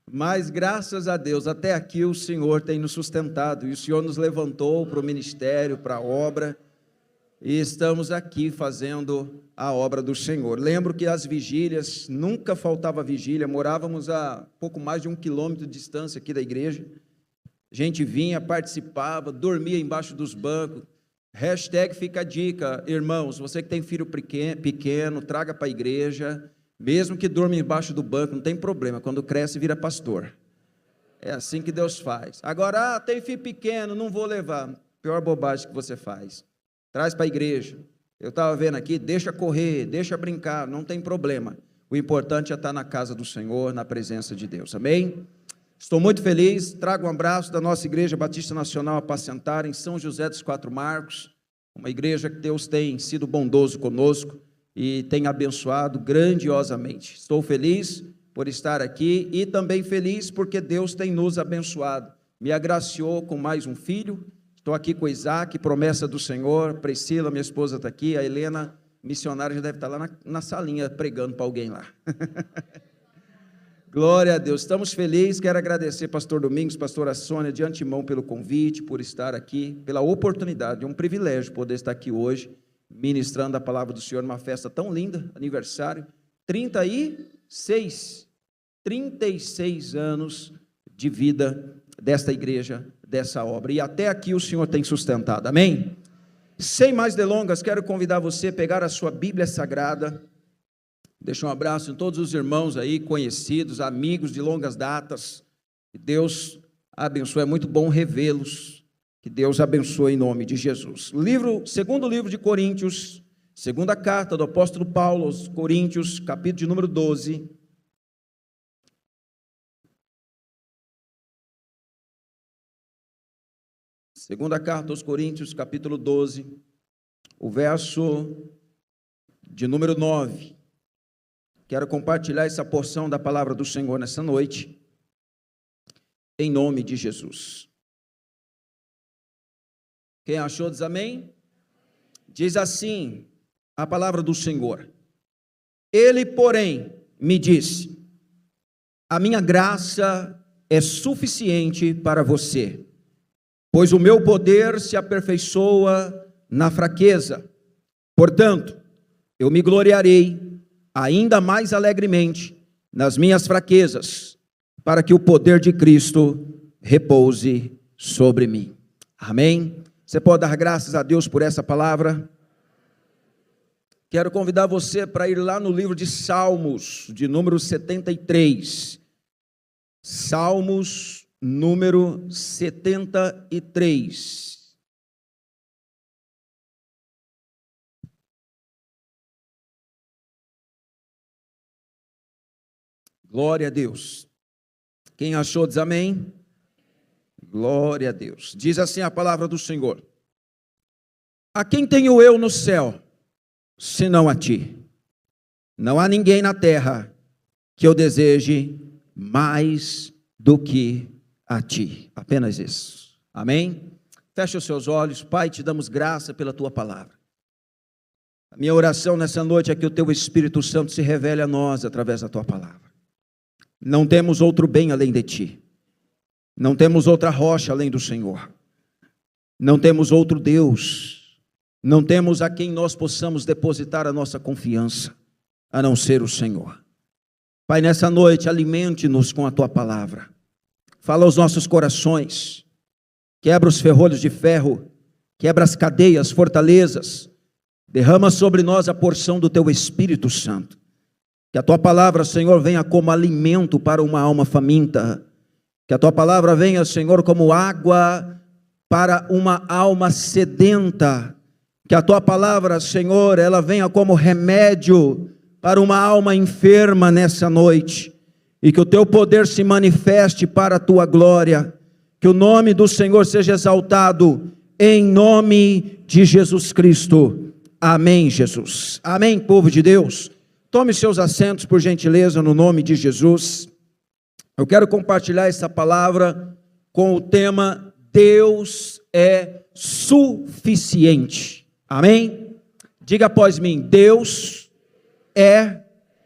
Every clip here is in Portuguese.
Mas graças a Deus, até aqui o Senhor tem nos sustentado, e o Senhor nos levantou para o ministério, para a obra, e estamos aqui fazendo a obra do Senhor. Lembro que as vigílias, nunca faltava vigília, morávamos a pouco mais de 1 quilômetro de distância aqui da igreja, a gente vinha, participava, dormia embaixo dos bancos. Hashtag fica a dica, irmãos, você que tem filho pequeno, traga para a igreja, mesmo que durma embaixo do banco, não tem problema, quando cresce vira pastor, é assim que Deus faz. Agora, tem filho pequeno, não vou levar, pior bobagem que você faz, traz para a igreja. Eu estava vendo aqui, deixa correr, deixa brincar, não tem problema, o importante é estar na casa do Senhor, na presença de Deus, amém? Estou muito feliz, trago um abraço da nossa Igreja Batista Nacional Apacentar, em São José dos Quatro Marcos, uma igreja que Deus tem sido bondoso conosco, e tem abençoado grandiosamente. Estou feliz por estar aqui e também feliz porque Deus tem nos abençoado. Me agraciou com mais um filho, estou aqui com Isaac, promessa do Senhor. Priscila, minha esposa, está aqui, a Helena, missionária, já deve estar lá na salinha pregando para alguém lá. Glória a Deus, estamos felizes. Quero agradecer pastor Domingos, pastora Sônia, de antemão pelo convite, por estar aqui, pela oportunidade, é um privilégio poder estar aqui hoje, ministrando a palavra do Senhor numa festa tão linda, aniversário, 36 anos de vida desta igreja, dessa obra, e até aqui o Senhor tem sustentado, amém? Sem mais delongas, quero convidar você a pegar a sua Bíblia Sagrada, deixar um abraço em todos os irmãos aí, conhecidos, amigos de longas datas, que Deus abençoe, é muito bom revê-los, que Deus abençoe em nome de Jesus. Segundo livro de Coríntios, segunda carta do apóstolo Paulo aos Coríntios, capítulo de número 12. Segunda carta aos Coríntios, capítulo 12, o verso de número 9. Quero compartilhar essa porção da palavra do Senhor nessa noite, em nome de Jesus. Quem achou diz amém? Diz assim a palavra do Senhor: Ele, porém, me disse, a minha graça é suficiente para você, pois o meu poder se aperfeiçoa na fraqueza. Portanto, eu me gloriarei ainda mais alegremente nas minhas fraquezas, para que o poder de Cristo repouse sobre mim. Amém? Você pode dar graças a Deus por essa palavra? Quero convidar você para ir lá no livro de Salmos, de número 73. Salmos, número 73. Glória a Deus. Quem achou diz amém? Glória a Deus. Diz assim a palavra do Senhor: a quem tenho eu no céu, senão a ti? Não há ninguém na terra que eu deseje mais do que a ti. Apenas isso. Amém? Feche os seus olhos. Pai, te damos graça pela tua palavra. A minha oração nessa noite é que o teu Espírito Santo se revele a nós através da tua palavra. Não temos outro bem além de ti. Não temos outra rocha além do Senhor. Não temos outro Deus. Não temos a quem nós possamos depositar a nossa confiança, a não ser o Senhor. Pai, nessa noite, alimente-nos com a tua palavra. Fala aos nossos corações. Quebra os ferrolhos de ferro. Quebra as cadeias, fortalezas. Derrama sobre nós a porção do teu Espírito Santo. Que a tua palavra, Senhor, venha como alimento para uma alma faminta. Que a tua palavra venha, Senhor, como água para uma alma sedenta. Que a tua palavra, Senhor, ela venha como remédio para uma alma enferma nessa noite. E que o teu poder se manifeste para a tua glória. Que o nome do Senhor seja exaltado em nome de Jesus Cristo. Amém, Jesus. Amém, povo de Deus. Tome seus assentos, por gentileza, no nome de Jesus. Eu quero compartilhar essa palavra com o tema Deus é suficiente. Amém? Diga após mim, Deus é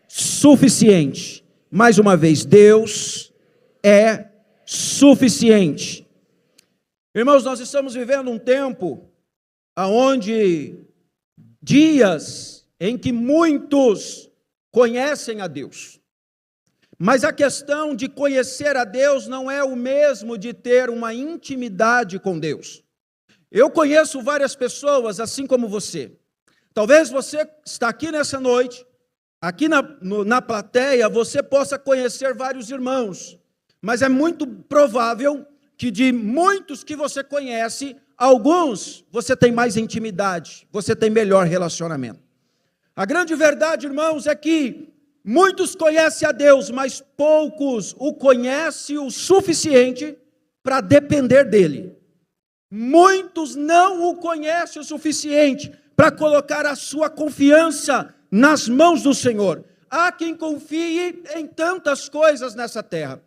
suficiente. Mais uma vez, Deus é suficiente. Irmãos, nós estamos vivendo um tempo onde dias em que muitos conhecem a Deus. Mas a questão de conhecer a Deus não é o mesmo de ter uma intimidade com Deus. Eu conheço várias pessoas assim como você. Talvez você está aqui nessa noite, aqui na plateia, você possa conhecer vários irmãos. Mas é muito provável que de muitos que você conhece, alguns você tem mais intimidade, você tem melhor relacionamento. A grande verdade, irmãos, é que muitos conhecem a Deus, mas poucos o conhecem o suficiente para depender dele. Muitos não o conhecem o suficiente para colocar a sua confiança nas mãos do Senhor. Há quem confie em tantas coisas nessa terra.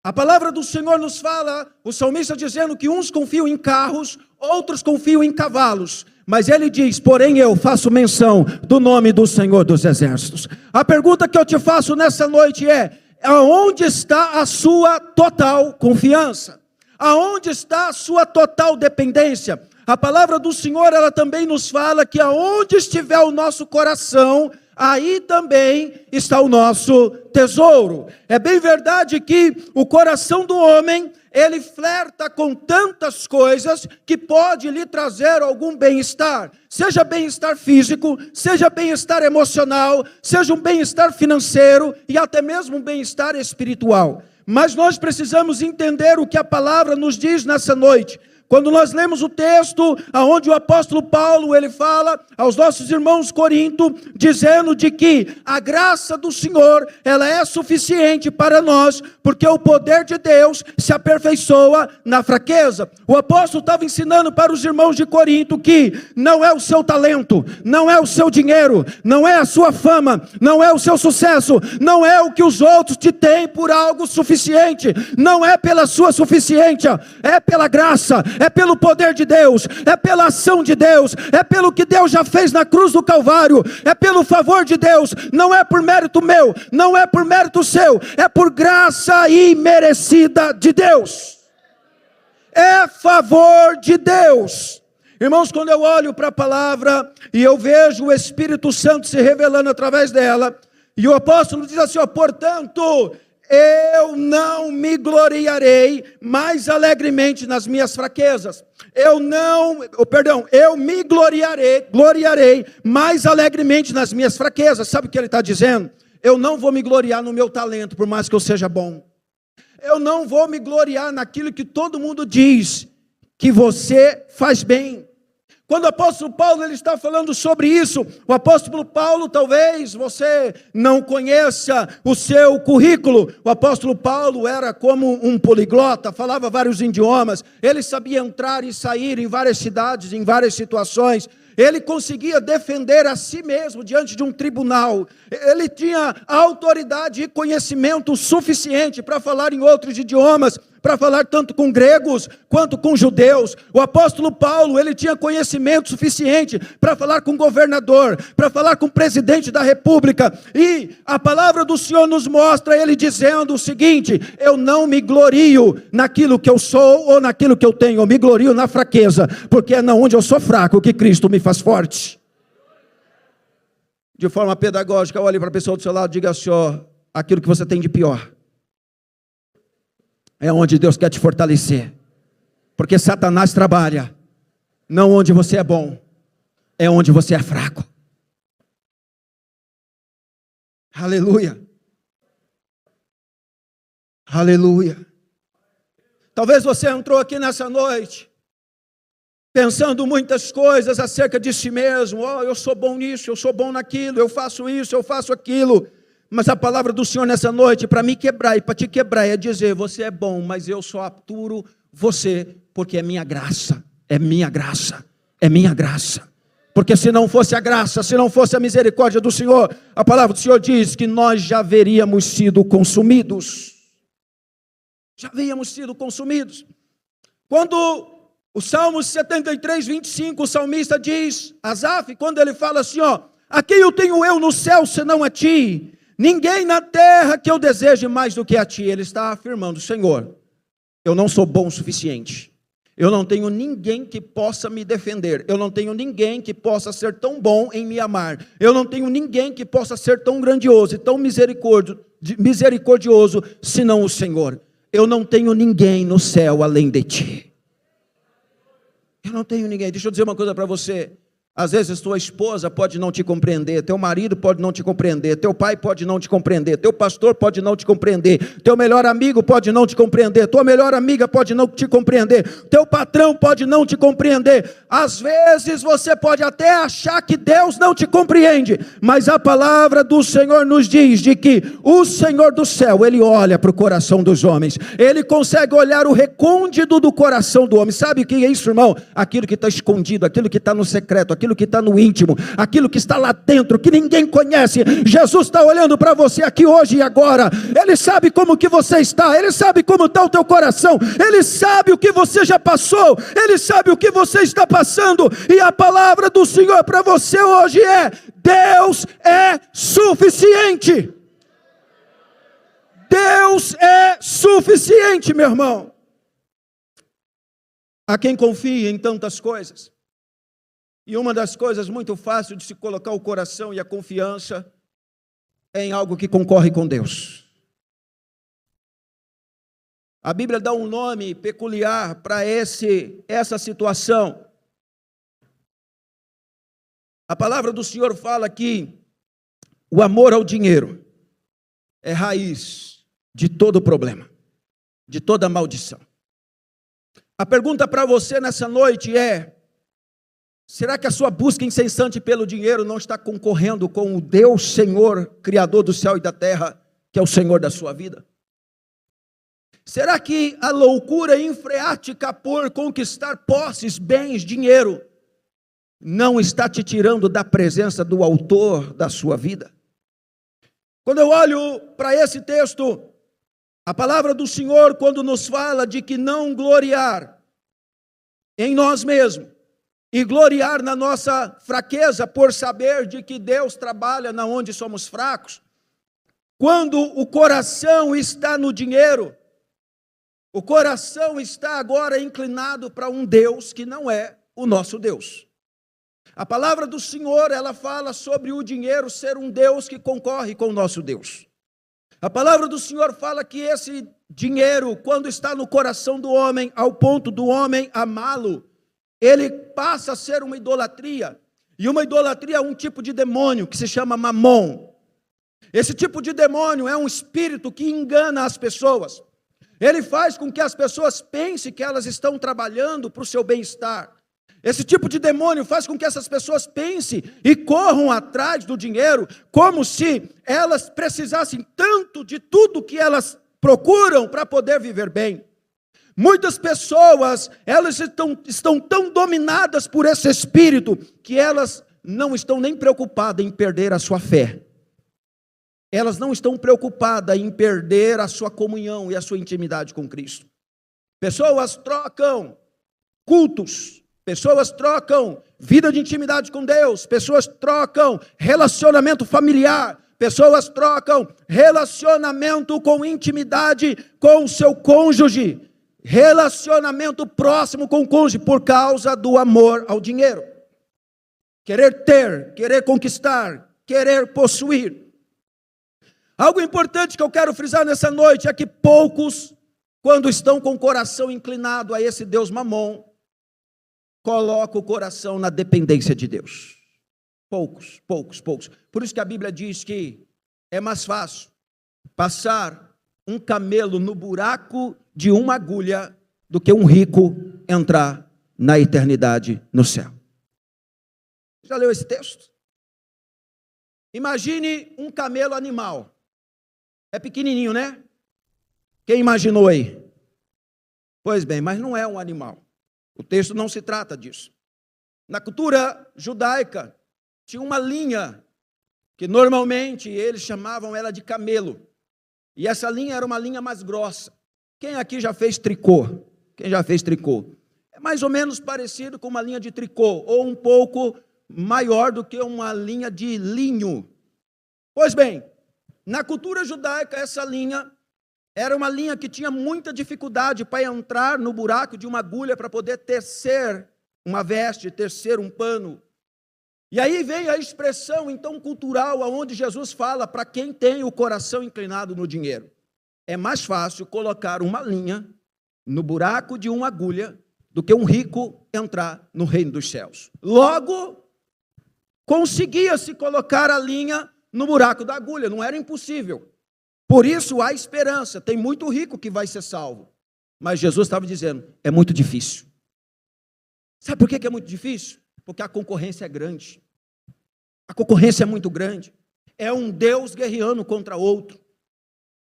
A palavra do Senhor nos fala, o salmista dizendo que uns confiam em carros, outros confiam em cavalos. Mas ele diz, porém eu faço menção do nome do Senhor dos Exércitos. A pergunta que eu te faço nessa noite é, aonde está a sua total confiança? Aonde está a sua total dependência? A palavra do Senhor, ela também nos fala que aonde estiver o nosso coração, aí também está o nosso tesouro. É bem verdade que o coração do homem, ele flerta com tantas coisas que pode lhe trazer algum bem-estar, seja bem-estar físico, seja bem-estar emocional, seja um bem-estar financeiro e até mesmo um bem-estar espiritual. Mas nós precisamos entender o que a palavra nos diz nessa noite. Quando nós lemos o texto, onde o apóstolo Paulo, ele fala aos nossos irmãos Corinto, dizendo de que a graça do Senhor, ela é suficiente para nós, porque o poder de Deus se aperfeiçoa na fraqueza. O apóstolo estava ensinando para os irmãos de Corinto que não é o seu talento, não é o seu dinheiro, não é a sua fama, não é o seu sucesso, não é o que os outros te têm por algo suficiente, não é pela sua suficiência, é pela graça, é pelo poder de Deus, é pela ação de Deus, é pelo que Deus já fez na cruz do Calvário, é pelo favor de Deus, não é por mérito meu, não é por mérito seu, é por graça imerecida de Deus, é favor de Deus. Irmãos, quando eu olho para a palavra e eu vejo o Espírito Santo se revelando através dela, e o apóstolo diz assim, portanto, eu não me gloriarei mais alegremente nas minhas fraquezas. Eu me gloriarei mais alegremente nas minhas fraquezas. Sabe o que ele está dizendo? Eu não vou me gloriar no meu talento, por mais que eu seja bom. Eu não vou me gloriar naquilo que todo mundo diz que você faz bem. Quando o apóstolo Paulo ele está falando sobre isso, o apóstolo Paulo, talvez você não conheça o seu currículo. O apóstolo Paulo era como um poliglota, falava vários idiomas, ele sabia entrar e sair em várias cidades, em várias situações. Ele conseguia defender a si mesmo diante de um tribunal. Ele tinha autoridade e conhecimento suficiente para falar em outros idiomas, para falar tanto com gregos quanto com judeus. O apóstolo Paulo, ele tinha conhecimento suficiente para falar com governador, para falar com presidente da república. E a palavra do Senhor nos mostra ele dizendo o seguinte: eu não me glorio naquilo que eu sou ou naquilo que eu tenho, eu me glorio na fraqueza, porque é na onde eu sou fraco que Cristo me faz forte. De forma pedagógica, olhe para a pessoa do seu lado e diga assim: aquilo que você tem de pior é onde Deus quer te fortalecer, porque Satanás trabalha não onde você é bom, é onde você é fraco. Aleluia, aleluia. Talvez você entrou aqui nessa noite pensando muitas coisas acerca de si mesmo. Eu sou bom nisso, eu sou bom naquilo, eu faço isso, eu faço aquilo. Mas a palavra do Senhor nessa noite, para me quebrar e para te quebrar, é dizer: você é bom, mas eu só aturo você, porque é minha graça, é minha graça, é minha graça. Porque se não fosse a graça, se não fosse a misericórdia do Senhor, a palavra do Senhor diz que nós já haveríamos sido consumidos. Já havíamos sido consumidos. Quando o Salmo 73, 25, o salmista diz, Asaf, quando ele fala assim: a quem eu tenho eu no céu senão a ti? Ninguém na terra que eu deseje mais do que a ti. Ele está afirmando: Senhor, eu não sou bom o suficiente. Eu não tenho ninguém que possa me defender. Eu não tenho ninguém que possa ser tão bom em me amar. Eu não tenho ninguém que possa ser tão grandioso e tão misericordioso, senão o Senhor. Eu não tenho ninguém no céu além de ti. Eu não tenho ninguém. Deixa eu dizer uma coisa para você. Às vezes tua esposa pode não te compreender, teu marido pode não te compreender, teu pai pode não te compreender, teu pastor pode não te compreender, teu melhor amigo pode não te compreender, tua melhor amiga pode não te compreender, teu patrão pode não te compreender. Às vezes você pode até achar que Deus não te compreende, mas a palavra do Senhor nos diz de que o Senhor do céu, Ele olha para o coração dos homens, Ele consegue olhar o recôndito do coração do homem. Sabe o que é isso, irmão? Aquilo que está escondido, aquilo que está no secreto, aquilo que está no íntimo, aquilo que está lá dentro, que ninguém conhece. Jesus está olhando para você aqui hoje e agora. Ele sabe como que você está, Ele sabe como está o teu coração, Ele sabe o que você já passou, Ele sabe o que você está passando, e a palavra do Senhor para você hoje é: Deus é suficiente. Deus é suficiente, meu irmão. A quem confia em tantas coisas. E uma das coisas muito fáceis de se colocar o coração e a confiança é em algo que concorre com Deus. A Bíblia dá um nome peculiar para essa situação. A palavra do Senhor fala que o amor ao dinheiro é raiz de todo problema, de toda maldição. A pergunta para você nessa noite é: será que a sua busca incessante pelo dinheiro não está concorrendo com o Deus Senhor, Criador do céu e da terra, que é o Senhor da sua vida? Será que a loucura infreática por conquistar posses, bens, dinheiro, não está te tirando da presença do autor da sua vida? Quando eu olho para esse texto, a palavra do Senhor, quando nos fala de que não gloriar em nós mesmos, e gloriar na nossa fraqueza, por saber de que Deus trabalha na onde somos fracos. Quando o coração está no dinheiro, o coração está agora inclinado para um Deus que não é o nosso Deus. A palavra do Senhor, ela fala sobre o dinheiro ser um Deus que concorre com o nosso Deus. A palavra do Senhor fala que esse dinheiro, quando está no coração do homem, ao ponto do homem amá-lo, ele passa a ser uma idolatria, e uma idolatria é um tipo de demônio que se chama Mamon. Esse tipo de demônio é um espírito que engana as pessoas. Ele faz com que as pessoas pensem que elas estão trabalhando para o seu bem-estar. Esse tipo de demônio faz com que essas pessoas pensem e corram atrás do dinheiro, como se elas precisassem tanto de tudo que elas procuram para poder viver bem. Muitas pessoas, elas estão tão dominadas por esse espírito, que elas não estão nem preocupadas em perder a sua fé. Elas não estão preocupadas em perder a sua comunhão e a sua intimidade com Cristo. Pessoas trocam cultos, pessoas trocam vida de intimidade com Deus, pessoas trocam relacionamento familiar, pessoas trocam relacionamento com intimidade com o seu cônjuge, relacionamento próximo com o cônjuge, por causa do amor ao dinheiro. Querer ter, querer conquistar, querer possuir. Algo importante que eu quero frisar nessa noite é que poucos, quando estão com o coração inclinado a esse Deus Mamon, colocam o coração na dependência de Deus. Poucos. Por isso que a Bíblia diz que é mais fácil passar um camelo no buraco de uma agulha do que um rico entrar na eternidade no céu. Já leu esse texto? Imagine um camelo animal. É pequenininho, né? Quem imaginou aí? Pois bem, mas não é um animal. O texto não se trata disso. Na cultura judaica, tinha uma linha que normalmente eles chamavam ela de camelo. E essa linha era uma linha mais grossa. Quem aqui já fez tricô? Quem já fez tricô? É mais ou menos parecido com uma linha de tricô, ou um pouco maior do que uma linha de linho. Pois bem, Na cultura judaica, essa linha era uma linha que tinha muita dificuldade para entrar no buraco de uma agulha para poder tecer uma veste, tecer um pano. E aí vem a expressão, então, cultural, onde Jesus fala para quem tem o coração inclinado no dinheiro. É mais fácil colocar uma linha no buraco de uma agulha do que um rico entrar no reino dos céus. Logo, conseguia-se colocar a linha no buraco da agulha, não era impossível. Por isso há esperança, tem muito rico que vai ser salvo. Mas Jesus estava dizendo, é muito difícil. Sabe por que é muito difícil? Porque a concorrência é grande. A concorrência é muito grande. É um Deus guerreando contra outro.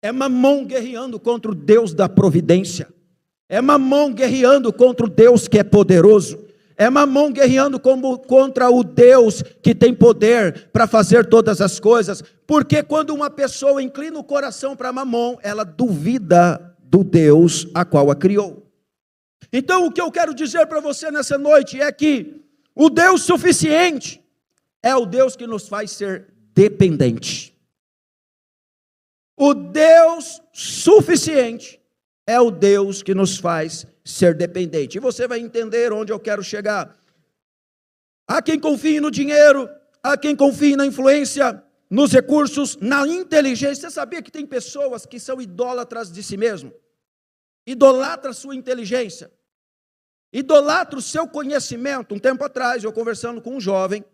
É Mamon guerreando contra o Deus da providência. É Mamon guerreando contra o Deus que é poderoso. É Mamon guerreando contra o Deus que tem poder para fazer todas as coisas. Porque quando uma pessoa inclina o coração para Mamon, ela duvida do Deus a qual a criou. Então o que eu quero dizer para você nessa noite é que o Deus suficiente é o Deus que nos faz ser dependente. O Deus suficiente é o Deus que nos faz ser dependente. E você vai entender onde eu quero chegar. Há quem confie no dinheiro, há quem confie na influência, nos recursos, na inteligência. Você sabia que tem pessoas que são idólatras de si mesmo? Idolatra a sua inteligência. Idolatra o seu conhecimento. Um tempo atrás, eu conversando com um jovem,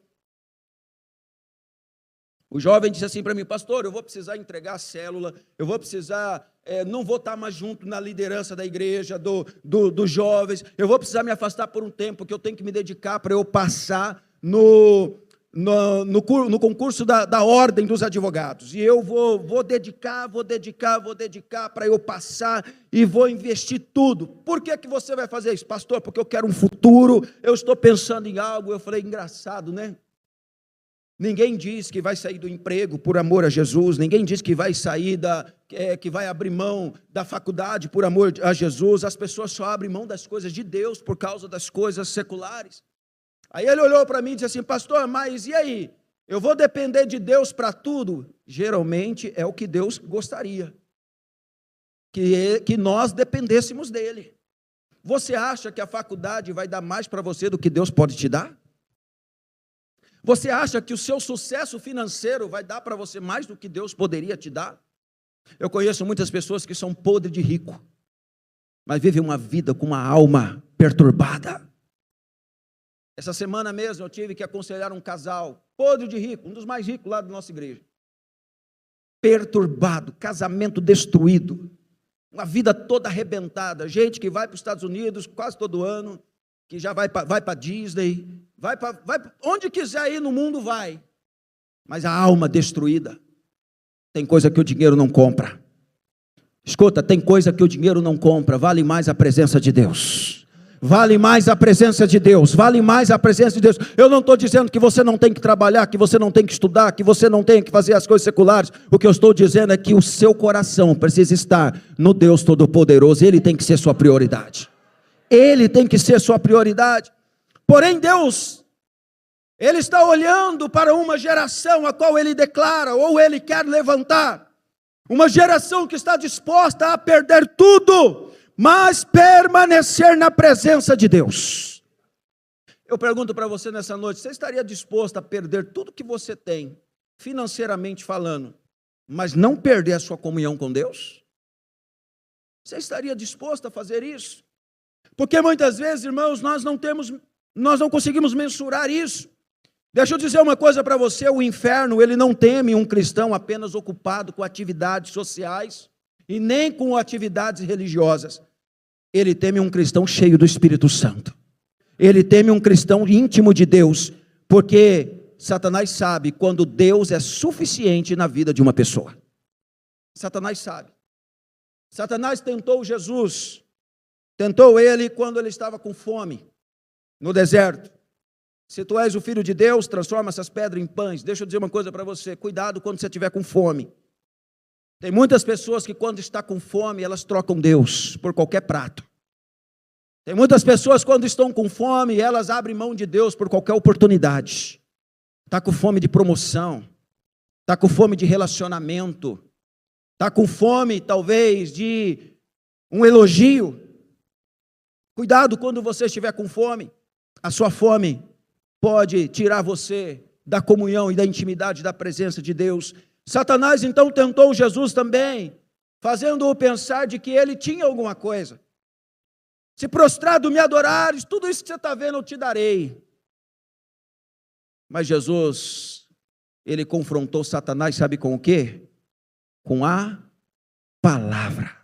o jovem disse assim para mim, pastor, eu vou precisar entregar a célula, eu vou precisar, não vou estar mais junto na liderança da igreja, dos jovens, eu vou precisar me afastar por um tempo, porque eu tenho que me dedicar para eu passar no concurso da ordem dos advogados, e eu vou dedicar para eu passar, e vou investir tudo. Por que você vai fazer isso? Pastor, porque eu quero um futuro, eu estou pensando em algo. Eu falei, engraçado, né? Ninguém diz que vai sair do emprego por amor a Jesus, ninguém diz que vai sair que vai abrir mão da faculdade por amor a Jesus. As pessoas só abrem mão das coisas de Deus por causa das coisas seculares. Aí ele olhou para mim e disse assim, pastor, mas e aí? Eu vou depender de Deus para tudo? Geralmente é o que Deus gostaria, que nós dependêssemos dele. Você acha que a faculdade vai dar mais para você do que Deus pode te dar? Você acha que o seu sucesso financeiro vai dar para você mais do que Deus poderia te dar? Eu conheço muitas pessoas que são podres de rico, mas vivem uma vida com uma alma perturbada. Essa semana mesmo eu tive que aconselhar um casal, podre de rico, um dos mais ricos lá da nossa igreja. Perturbado, casamento destruído, uma vida toda arrebentada, gente que vai para os Estados Unidos quase todo ano, que já vai para Disney, vai onde quiser ir no mundo vai, mas a alma destruída. Tem coisa que o dinheiro não compra. Escuta, tem coisa que o dinheiro não compra, vale mais a presença de Deus. Vale mais a presença de Deus, vale mais a presença de Deus. Eu não estou dizendo que você não tem que trabalhar, que você não tem que estudar, que você não tem que fazer as coisas seculares. O que eu estou dizendo é que o seu coração precisa estar no Deus Todo-Poderoso, Ele tem que ser sua prioridade. Ele tem que ser sua prioridade. Porém, Deus, Ele está olhando para uma geração a qual Ele declara, ou Ele quer levantar, uma geração que está disposta a perder tudo, mas permanecer na presença de Deus. Eu pergunto para você nessa noite, você estaria disposto a perder tudo que você tem, financeiramente falando, mas não perder a sua comunhão com Deus? Você estaria disposto a fazer isso? Porque muitas vezes, irmãos, nós não conseguimos mensurar isso. Deixa eu dizer uma coisa para você, o inferno, ele não teme um cristão apenas ocupado com atividades sociais e nem com atividades religiosas. Ele teme um cristão cheio do Espírito Santo. Ele teme um cristão íntimo de Deus, porque Satanás sabe quando Deus é suficiente na vida de uma pessoa. Satanás sabe. Satanás tentou Jesus. Tentou ele quando ele estava com fome, no deserto. Se tu és o Filho de Deus, transforma essas pedras em pães. Deixa eu dizer uma coisa para você, cuidado quando você estiver com fome. Tem muitas pessoas que quando está com fome, elas trocam Deus por qualquer prato. Tem muitas pessoas quando estão com fome, elas abrem mão de Deus por qualquer oportunidade. Está com fome de promoção, está com fome de relacionamento, está com fome, talvez, de um elogio. Cuidado quando você estiver com fome. A sua fome pode tirar você da comunhão e da intimidade da presença de Deus. Satanás então tentou Jesus também, fazendo-o pensar de que ele tinha alguma coisa. Se prostrado me adorares, tudo isso que você está vendo eu te darei. Mas Jesus, ele confrontou Satanás, sabe com o quê? Com a palavra.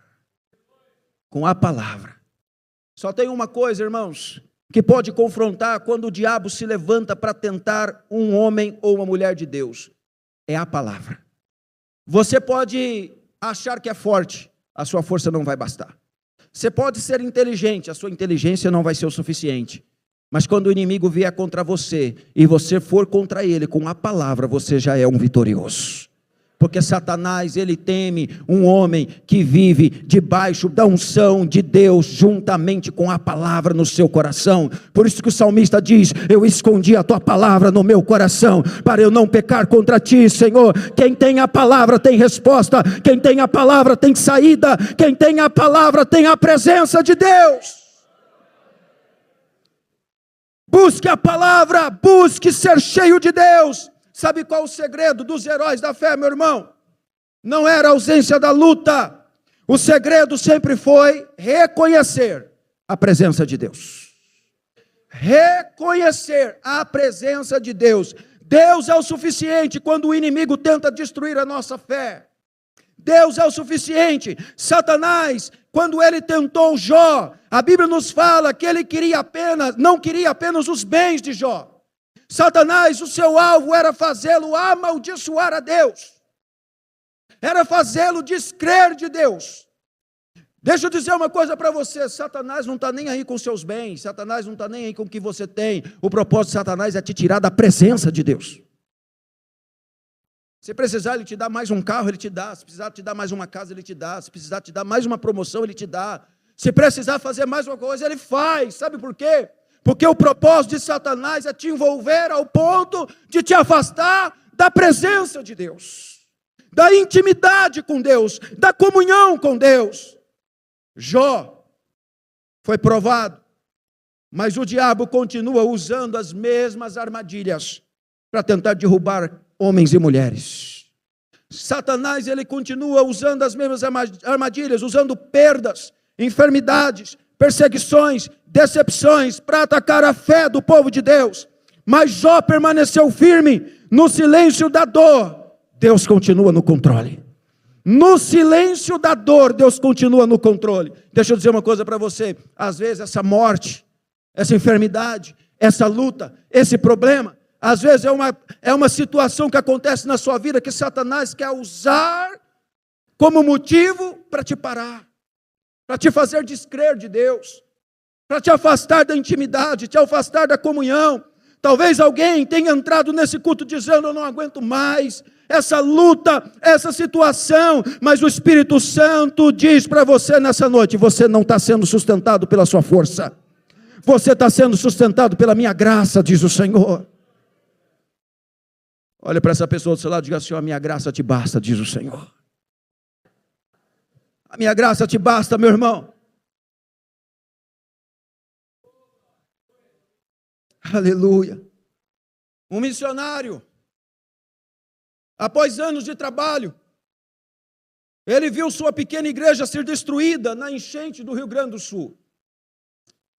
Com a palavra. Só tem uma coisa, irmãos, que pode confrontar quando o diabo se levanta para tentar um homem ou uma mulher de Deus. É a palavra. Você pode achar que é forte, a sua força não vai bastar. Você pode ser inteligente, a sua inteligência não vai ser o suficiente. Mas quando o inimigo vier contra você, e você for contra ele com a palavra, você já é um vitorioso. Porque Satanás, ele teme um homem que vive debaixo da unção de Deus, juntamente com a palavra no seu coração. Por isso que o salmista diz: eu escondi a tua palavra no meu coração, para eu não pecar contra ti, Senhor. Quem tem a palavra tem resposta, quem tem a palavra tem saída, quem tem a palavra tem a presença de Deus. Busque a palavra, busque ser cheio de Deus. Sabe qual o segredo dos heróis da fé, meu irmão? Não era a ausência da luta. O segredo sempre foi reconhecer a presença de Deus. Reconhecer a presença de Deus. Deus é o suficiente quando o inimigo tenta destruir a nossa fé. Deus é o suficiente. Satanás, quando ele tentou Jó, a Bíblia nos fala que ele não queria apenas os bens de Jó. Satanás, o seu alvo era fazê-lo amaldiçoar a Deus, era fazê-lo descrer de Deus. Deixa eu dizer uma coisa para você: Satanás não está nem aí com seus bens, Satanás não está nem aí com o que você tem. O propósito de Satanás é te tirar da presença de Deus. Se precisar, ele te dá mais um carro, ele te dá. Se precisar te dar mais uma casa, ele te dá. Se precisar te dar mais uma promoção, ele te dá. Se precisar fazer mais uma coisa, ele faz. Sabe por quê? Porque o propósito de Satanás é te envolver ao ponto de te afastar da presença de Deus, da intimidade com Deus, da comunhão com Deus. Jó foi provado, mas o diabo continua usando as mesmas armadilhas para tentar derrubar homens e mulheres. Satanás, ele continua usando as mesmas armadilhas, usando perdas, enfermidades, perseguições, decepções para atacar a fé do povo de Deus. Mas Jó permaneceu firme no silêncio da dor. Deus continua no controle. No silêncio da dor, Deus continua no controle. Deixa eu dizer uma coisa para você: às vezes essa morte, essa enfermidade, essa luta, esse problema, às vezes é uma situação que acontece na sua vida que Satanás quer usar como motivo para te parar, para te fazer descrer de Deus, para te afastar da intimidade, te afastar da comunhão. Talvez alguém tenha entrado nesse culto dizendo: eu não aguento mais essa luta, essa situação, mas o Espírito Santo diz para você nessa noite: você não está sendo sustentado pela sua força, você está sendo sustentado pela minha graça, diz o Senhor. Olha para essa pessoa do seu lado e diga assim: a minha graça te basta, diz o Senhor. A minha graça te basta, meu irmão. Aleluia. Um missionário, após anos de trabalho, ele viu sua pequena igreja ser destruída na enchente do Rio Grande do Sul.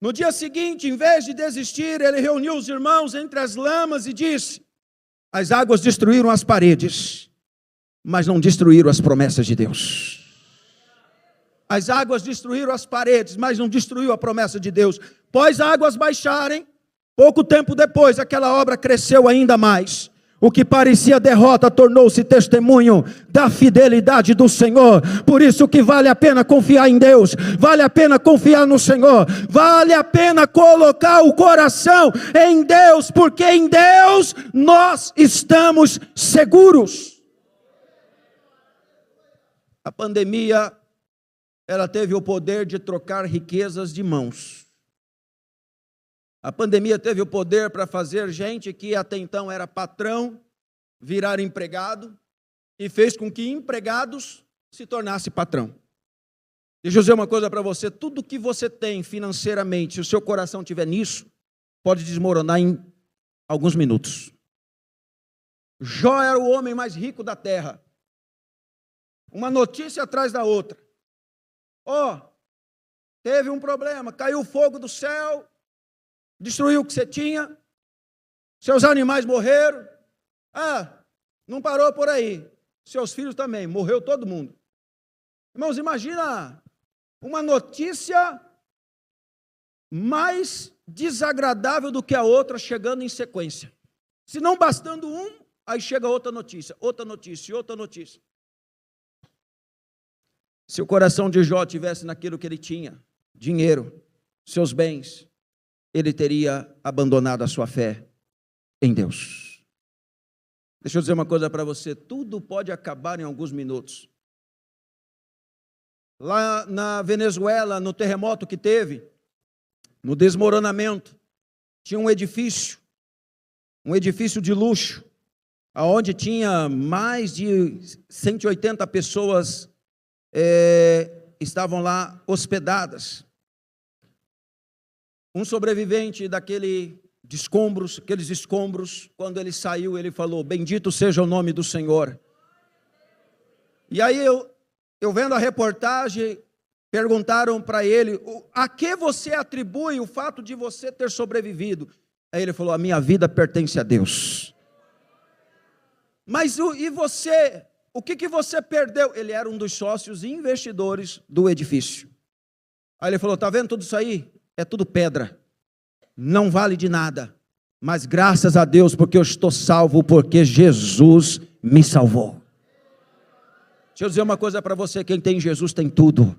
No dia seguinte, em vez de desistir, ele reuniu os irmãos entre as lamas e disse: as águas destruíram as paredes, mas não destruíram as promessas de Deus. As águas destruíram as paredes, mas não destruiu a promessa de Deus. Após as águas baixarem, pouco tempo depois, aquela obra cresceu ainda mais. O que parecia derrota tornou-se testemunho da fidelidade do Senhor. Por isso que vale a pena confiar em Deus, vale a pena confiar no Senhor, vale a pena colocar o coração em Deus, porque em Deus nós estamos seguros. A pandemia, ela teve o poder de trocar riquezas de mãos. A pandemia teve o poder para fazer gente que até então era patrão virar empregado, e fez com que empregados se tornassem patrão. Deixa eu dizer uma coisa para você, tudo que você tem financeiramente, se o seu coração estiver nisso, pode desmoronar em alguns minutos. Jó era o homem mais rico da terra. Uma notícia atrás da outra. Teve um problema, caiu fogo do céu, destruiu o que você tinha, seus animais morreram. Não parou por aí. Seus filhos também, morreu todo mundo. Irmãos, imagina uma notícia mais desagradável do que a outra chegando em sequência. Se não bastando aí chega outra notícia, outra notícia, outra notícia. Se o coração de Jó tivesse naquilo que ele tinha, dinheiro, seus bens, ele teria abandonado a sua fé em Deus. Deixa eu dizer uma coisa para você, tudo pode acabar em alguns minutos. Lá na Venezuela, no terremoto que teve, no desmoronamento, tinha um edifício de luxo, onde tinha mais de 180 pessoas estavam lá hospedadas. Um sobrevivente aqueles escombros, quando ele saiu, ele falou: bendito seja o nome do Senhor. E aí eu vendo a reportagem, perguntaram para ele: a que você atribui o fato de você ter sobrevivido? Aí ele falou: a minha vida pertence a Deus. Mas e você? O que você perdeu? Ele era um dos sócios investidores do edifício. Aí ele falou: está vendo tudo isso aí? É tudo pedra, não vale de nada, mas graças a Deus, porque eu estou salvo, porque Jesus me salvou. Deixa eu dizer uma coisa para você, quem tem Jesus tem tudo.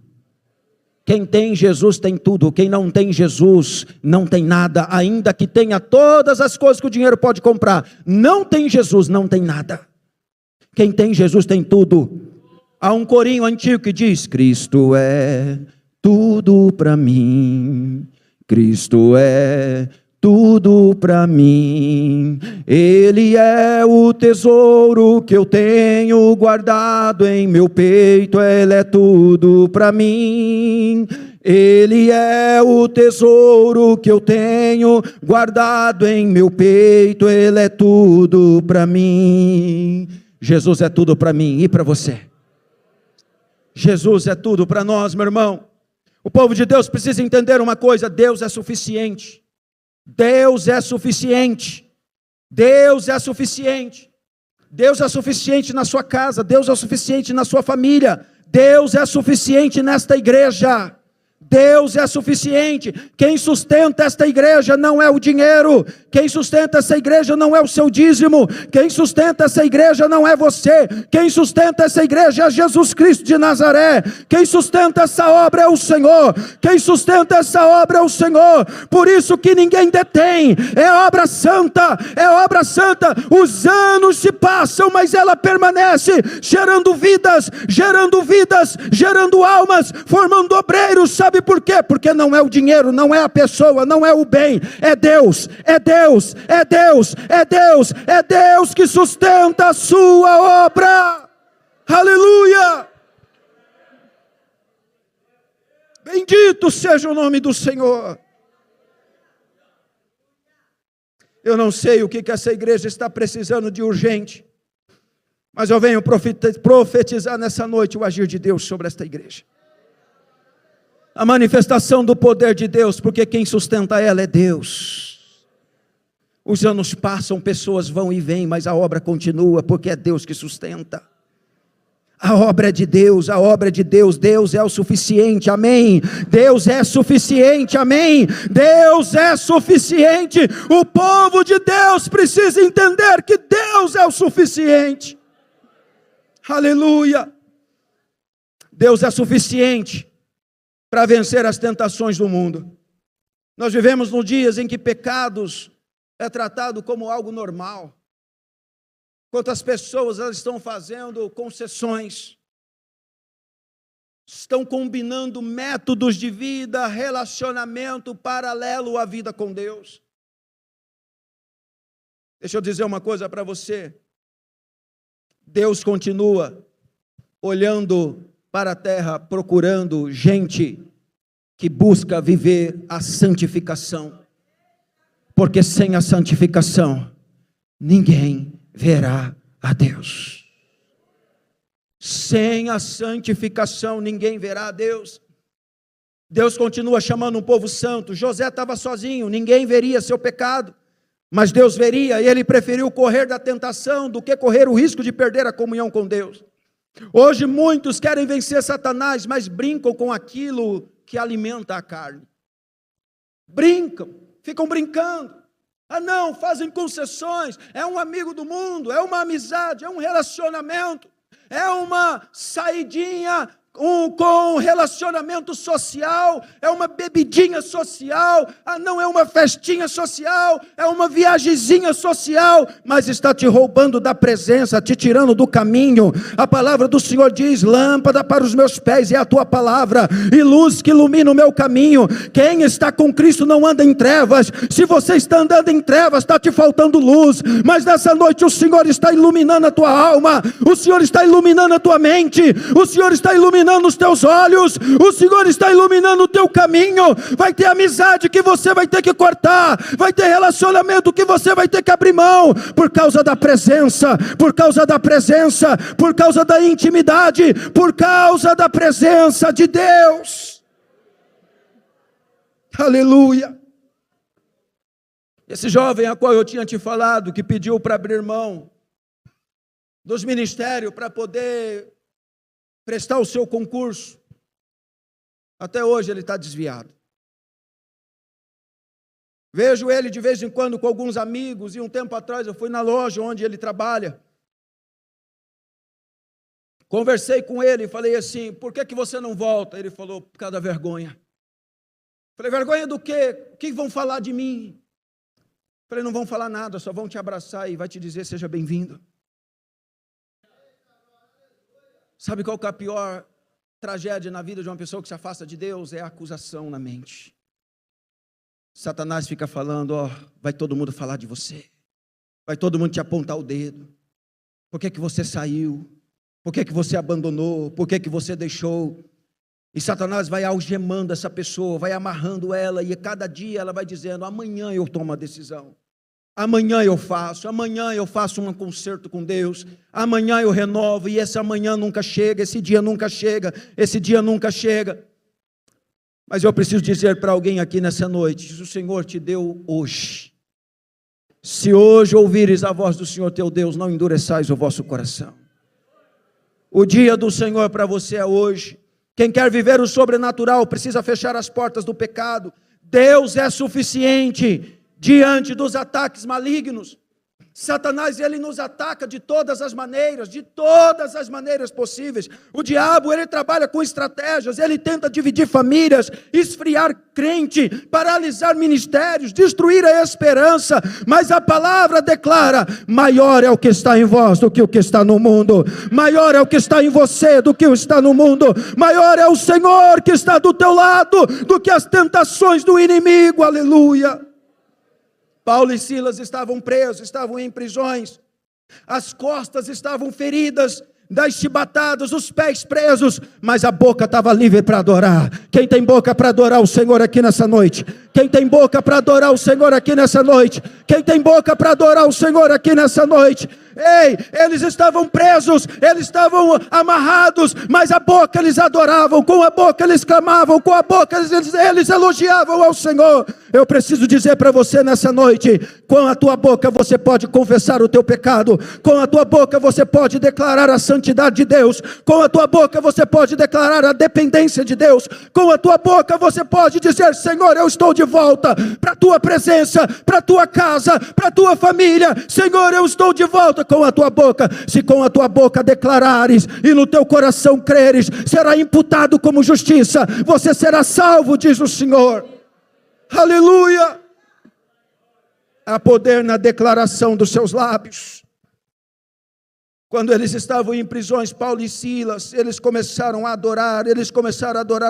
Quem tem Jesus tem tudo, quem não tem Jesus não tem nada, ainda que tenha todas as coisas que o dinheiro pode comprar, não tem Jesus, não tem nada. Quem tem Jesus tem tudo. Há um corinho antigo que diz: Cristo é tudo para mim, Cristo é tudo para mim, Ele é o tesouro que eu tenho guardado em meu peito, Ele é tudo para mim, Ele é o tesouro que eu tenho guardado em meu peito, Ele é tudo para mim. Jesus é tudo para mim e para você. Jesus é tudo para nós, meu irmão. O povo de Deus precisa entender uma coisa: Deus é suficiente. Deus é suficiente. Deus é suficiente. Deus é suficiente na sua casa. Deus é suficiente na sua família. Deus é suficiente nesta igreja. Deus é suficiente. Quem sustenta esta igreja não é o dinheiro. Quem sustenta essa igreja não é o seu dízimo. Quem sustenta essa igreja não é você. Quem sustenta essa igreja é Jesus Cristo de Nazaré. Quem sustenta essa obra é o Senhor. Quem sustenta essa obra é o Senhor. Por isso que ninguém detém. É obra santa. É obra santa. Os anos se passam, mas ela permanece, gerando vidas, gerando almas, formando obreiros. Sabe por quê? Porque não é o dinheiro, não é a pessoa, não é o bem, é Deus, é Deus, é Deus, é Deus, é Deus que sustenta a sua obra. Aleluia! Bendito seja o nome do Senhor. Eu não sei o que essa igreja está precisando de urgente, mas eu venho profetizar nessa noite o agir de Deus sobre esta igreja. A manifestação do poder de Deus, porque quem sustenta ela é Deus. Os anos passam, pessoas vão e vêm, mas a obra continua, porque é Deus que sustenta. A obra é de Deus, a obra é de Deus. Deus é o suficiente, amém. Deus é suficiente, amém. Deus é suficiente. O povo de Deus precisa entender que Deus é o suficiente. Aleluia. Deus é suficiente para vencer as tentações do mundo. Nós vivemos nos dias em que pecados é tratado como algo normal. Quantas pessoas elas estão fazendo concessões, estão combinando métodos de vida, relacionamento paralelo à vida com Deus. Deixa eu dizer uma coisa para você. Deus continua olhando para a terra, procurando gente que busca viver a santificação. Porque sem a santificação, ninguém verá a Deus. Sem a santificação, ninguém verá a Deus. Deus continua chamando um povo santo. José estava sozinho, ninguém veria seu pecado, mas Deus veria, e ele preferiu correr da tentação do que correr o risco de perder a comunhão com Deus. Hoje muitos querem vencer Satanás, mas brincam com aquilo que alimenta a carne. Brincam, ficam brincando. Ah não, fazem concessões, é um amigo do mundo, é uma amizade, é um relacionamento, é uma saidinha com relacionamento social, é uma bebidinha social, não é uma festinha social, é uma viagemzinha social, mas está te roubando da presença, te tirando do caminho. A palavra do Senhor diz: lâmpada para os meus pés é a tua palavra, e luz que ilumina o meu caminho. Quem está com Cristo não anda em trevas. Se você está andando em trevas, está te faltando luz, mas nessa noite o Senhor está iluminando a tua alma, o Senhor está iluminando a tua mente, o Senhor está iluminando os teus olhos, o Senhor está iluminando o teu caminho. Vai ter amizade que você vai ter que cortar, vai ter relacionamento que você vai ter que abrir mão, por causa da presença, por causa da presença, por causa da intimidade, por causa da presença de Deus. Aleluia. Esse jovem a qual eu tinha te falado, que pediu para abrir mão dos ministérios para poder prestar o seu concurso, até hoje ele está desviado. Vejo ele de vez em quando com alguns amigos, e um tempo atrás eu fui na loja onde ele trabalha, conversei com ele e falei assim: por que você não volta? Ele falou: por causa da vergonha. Falei: vergonha do quê? O que vão falar de mim? Falei: não vão falar nada, só vão te abraçar e vai te dizer seja bem-vindo. Sabe qual que é a pior tragédia na vida de uma pessoa que se afasta de Deus? É a acusação na mente. Satanás fica falando: ó, vai todo mundo falar de você, vai todo mundo te apontar o dedo. Por que você saiu? Por que você abandonou? Por que você deixou? E Satanás vai algemando essa pessoa, vai amarrando ela, e cada dia ela vai dizendo: amanhã eu tomo a decisão, amanhã eu faço um concerto com Deus, amanhã eu renovo, e esse amanhã nunca chega, esse dia nunca chega, esse dia nunca chega. Mas eu preciso dizer para alguém aqui nessa noite: se o Senhor te deu hoje, se hoje ouvires a voz do Senhor teu Deus, não endureçais o vosso coração. O dia do Senhor para você é hoje. Quem quer viver o sobrenatural precisa fechar as portas do pecado. Deus é suficiente diante dos ataques malignos. Satanás, ele nos ataca de todas as maneiras possíveis. O diabo, ele trabalha com estratégias, ele tenta dividir famílias, esfriar crente, paralisar ministérios, destruir a esperança, mas a palavra declara: maior é o que está em vós do que o que está no mundo, maior é o que está em você do que o que está no mundo, maior é o Senhor que está do teu lado do que as tentações do inimigo. Aleluia. Paulo e Silas estavam presos, estavam em prisões, as costas estavam feridas das chibatadas, os pés presos, mas a boca estava livre para adorar. Quem tem boca para adorar o Senhor aqui nessa noite? Quem tem boca para adorar o Senhor aqui nessa noite? Quem tem boca para adorar o Senhor aqui nessa noite? Ei, eles estavam presos, eles estavam amarrados, mas a boca eles adoravam, com a boca eles clamavam, com a boca eles elogiavam ao Senhor. Eu preciso dizer para você nessa noite: com a tua boca você pode confessar o teu pecado, com a tua boca você pode declarar a santidade de Deus, com a tua boca você pode declarar a dependência de Deus, com a tua boca você pode dizer: Senhor, eu estou de volta para a tua presença, para a tua casa, para a tua família. Senhor, eu estou de volta. Com a tua boca, se com a tua boca declarares e no teu coração creres, será imputado como justiça, você será salvo, diz o Senhor. Aleluia. Há poder na declaração dos seus lábios. Quando eles estavam em prisões, Paulo e Silas, eles começaram a adorar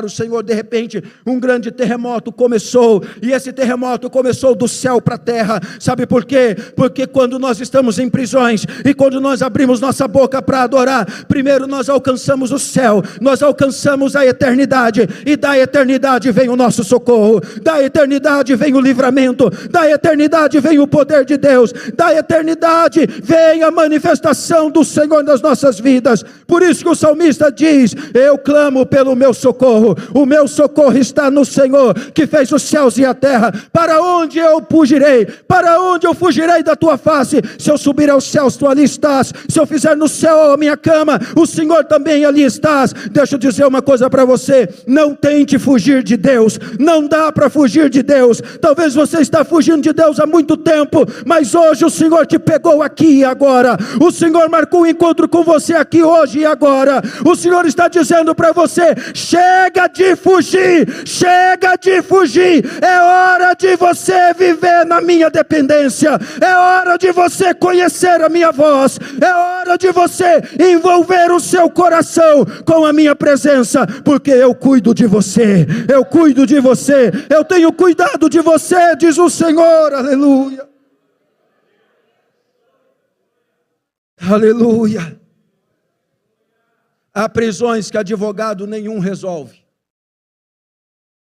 o Senhor. De repente, um grande terremoto começou, e esse terremoto começou do céu para a terra. Sabe por quê? Porque quando nós estamos em prisões, e quando nós abrimos nossa boca para adorar, primeiro nós alcançamos o céu, nós alcançamos a eternidade, e da eternidade vem o nosso socorro, da eternidade vem o livramento, da eternidade vem o poder de Deus, da eternidade vem a manifestação do Senhor das nossas vidas. Por isso que o salmista diz: eu clamo pelo meu socorro, o meu socorro está no Senhor, que fez os céus e a terra. Para onde eu fugirei? Para onde eu fugirei da tua face? Se eu subir aos céus, tu ali estás. Se eu fizer no céu a minha cama, o Senhor também ali estás. Deixa eu dizer uma coisa para você: não tente fugir de Deus, não dá para fugir de Deus. Talvez você está fugindo de Deus há muito tempo, mas hoje o Senhor te pegou aqui e agora. O Senhor marcou um encontro com você aqui hoje e agora. O Senhor está dizendo para você: chega de fugir, chega de fugir. É hora de você viver na minha dependência, é hora de você conhecer a minha voz, é hora de você envolver o seu coração com a minha presença, porque eu cuido de você, eu cuido de você, eu tenho cuidado de você, diz o Senhor. Aleluia. Aleluia. Há prisões que advogado nenhum resolve.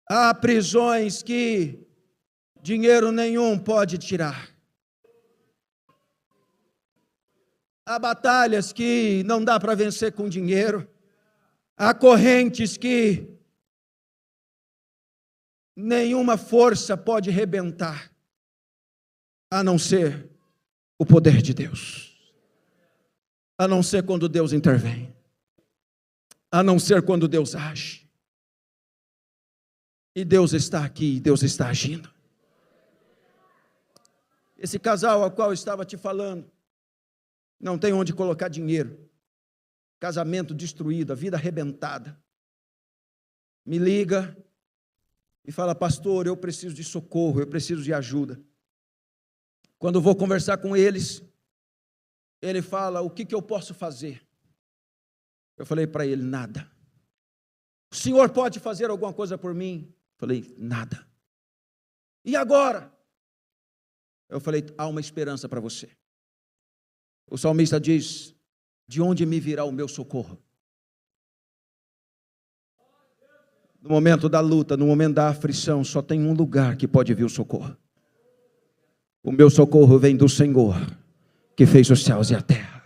Há prisões que dinheiro nenhum pode tirar. Há batalhas que não dá para vencer com dinheiro. Há correntes que nenhuma força pode rebentar, a não ser o poder de Deus. A não ser quando Deus intervém, a não ser quando Deus age. E Deus está aqui, Deus está agindo. Esse casal ao qual eu estava te falando, não tem onde colocar dinheiro, casamento destruído, a vida arrebentada, me liga e fala: pastor, eu preciso de socorro, eu preciso de ajuda. Quando eu vou conversar com eles, ele fala: o que eu posso fazer? Eu falei para ele: nada. O senhor pode fazer alguma coisa por mim? Eu falei: nada. E agora? Eu falei: há uma esperança para você. O salmista diz: de onde me virá o meu socorro? No momento da luta, no momento da aflição, só tem um lugar que pode vir o socorro. O meu socorro vem do Senhor, que fez os céus e a terra.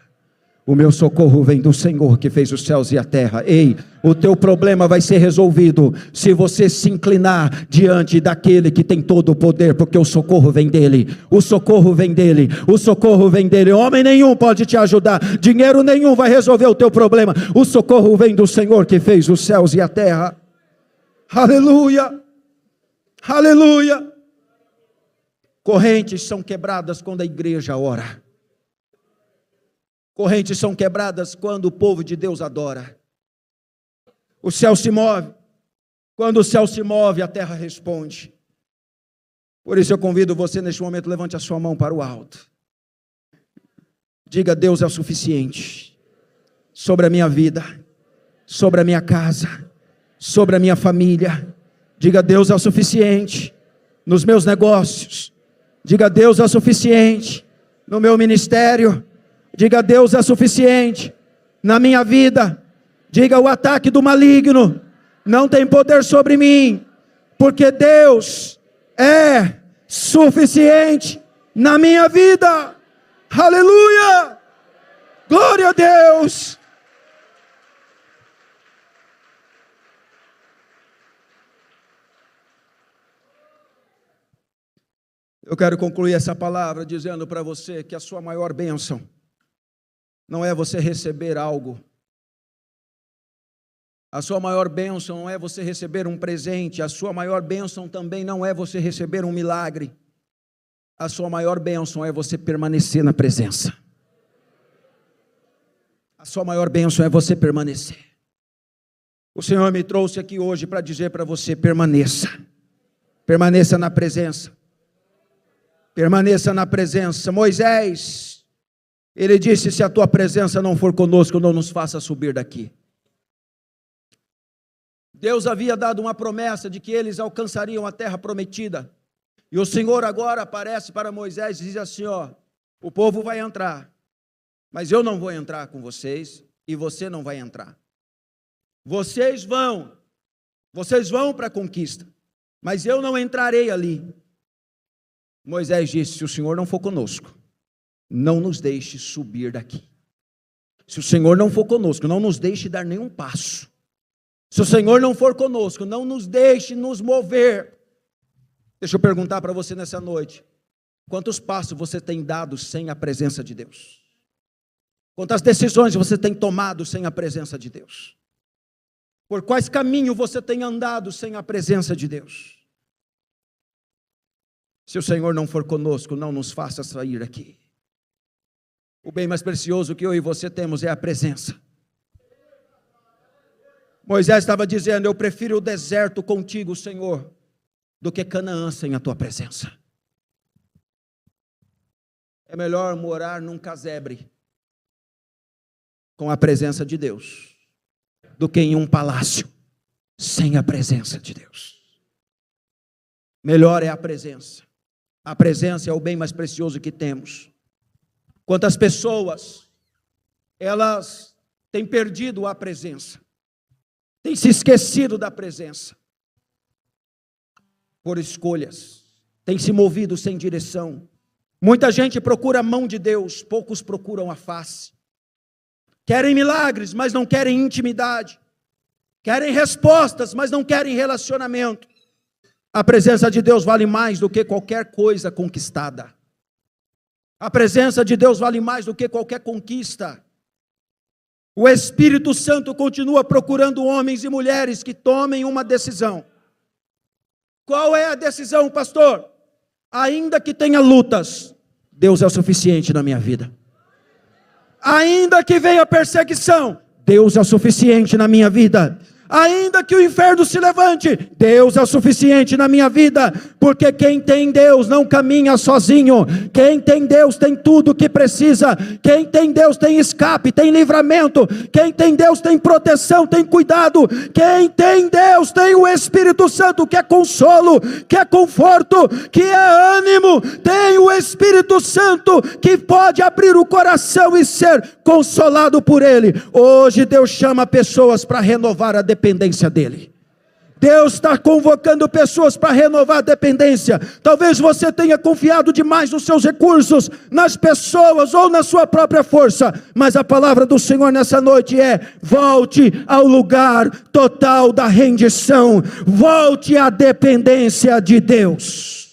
O meu socorro vem do Senhor, que fez os céus e a terra. Ei, o teu problema vai ser resolvido se você se inclinar diante daquele que tem todo o poder, porque o socorro vem dele, o socorro vem dele, o socorro vem dele. Homem nenhum pode te ajudar, dinheiro nenhum vai resolver o teu problema. O socorro vem do Senhor, que fez os céus e a terra. Aleluia, aleluia. Correntes são quebradas quando a igreja ora. Correntes são quebradas quando o povo de Deus adora. O céu se move. Quando o céu se move, a terra responde. Por isso eu convido você neste momento: levante a sua mão para o alto. Diga: Deus é o suficiente sobre a minha vida, sobre a minha casa, sobre a minha família. Diga: Deus é o suficiente nos meus negócios. Diga: Deus é o suficiente no meu ministério. Diga: Deus é suficiente na minha vida. Diga: o ataque do maligno não tem poder sobre mim, porque Deus é suficiente na minha vida. Aleluia! Glória a Deus! Eu quero concluir essa palavra dizendo para você que a sua maior bênção não é você receber algo. A sua maior bênção não é você receber um presente. A sua maior bênção também não é você receber um milagre. A sua maior bênção é você permanecer na presença. A sua maior bênção é você permanecer. O Senhor me trouxe aqui hoje para dizer para você: permaneça. Permaneça na presença. Permaneça na presença. Moisés, Ele disse: se a tua presença não for conosco, não nos faça subir daqui. Deus havia dado uma promessa de que eles alcançariam a terra prometida. E o Senhor agora aparece para Moisés e diz assim: ó, o povo vai entrar, mas eu não vou entrar com vocês e você não vai entrar. Vocês vão para a conquista, mas eu não entrarei ali. Moisés disse: se o Senhor não for conosco, não nos deixe subir daqui. Se o Senhor não for conosco, não nos deixe dar nenhum passo. Se o Senhor não for conosco, não nos deixe nos mover. Deixa eu perguntar para você nessa noite: quantos passos você tem dado sem a presença de Deus? Quantas decisões você tem tomado sem a presença de Deus? Por quais caminhos você tem andado sem a presença de Deus? Se o Senhor não for conosco, não nos faça sair aqui. O bem mais precioso que eu e você temos é a presença. Moisés estava dizendo: eu prefiro o deserto contigo, Senhor, do que Canaã sem a tua presença. É melhor morar num casebre com a presença de Deus do que em um palácio sem a presença de Deus. Melhor é a presença. A presença é o bem mais precioso que temos. Quantas pessoas, elas têm perdido a presença, têm se esquecido da presença, por escolhas, têm se movido sem direção. Muita gente procura a mão de Deus, poucos procuram a face. Querem milagres, mas não querem intimidade. Querem respostas, mas não querem relacionamento. A presença de Deus vale mais do que qualquer coisa conquistada. A presença de Deus vale mais do que qualquer conquista. O Espírito Santo continua procurando homens e mulheres que tomem uma decisão. Qual é a decisão, pastor? Ainda que tenha lutas, Deus é o suficiente na minha vida. Ainda que venha perseguição, Deus é o suficiente na minha vida. Ainda que o inferno se levante, Deus é o suficiente na minha vida, porque quem tem Deus não caminha sozinho. Quem tem Deus tem tudo o que precisa. Quem tem Deus tem escape, tem livramento. Quem tem Deus tem proteção, tem cuidado. Quem tem Deus tem o Espírito Santo, que é consolo, que é conforto, que é ânimo. Tem o Espírito Santo que pode abrir o coração e ser consolado por Ele. Hoje Deus chama pessoas para renovar a dependência dEle. Deus está convocando pessoas para renovar a dependência. Talvez você tenha confiado demais nos seus recursos, nas pessoas ou na sua própria força, mas a palavra do Senhor nessa noite é: volte ao lugar total da rendição, volte à dependência de Deus.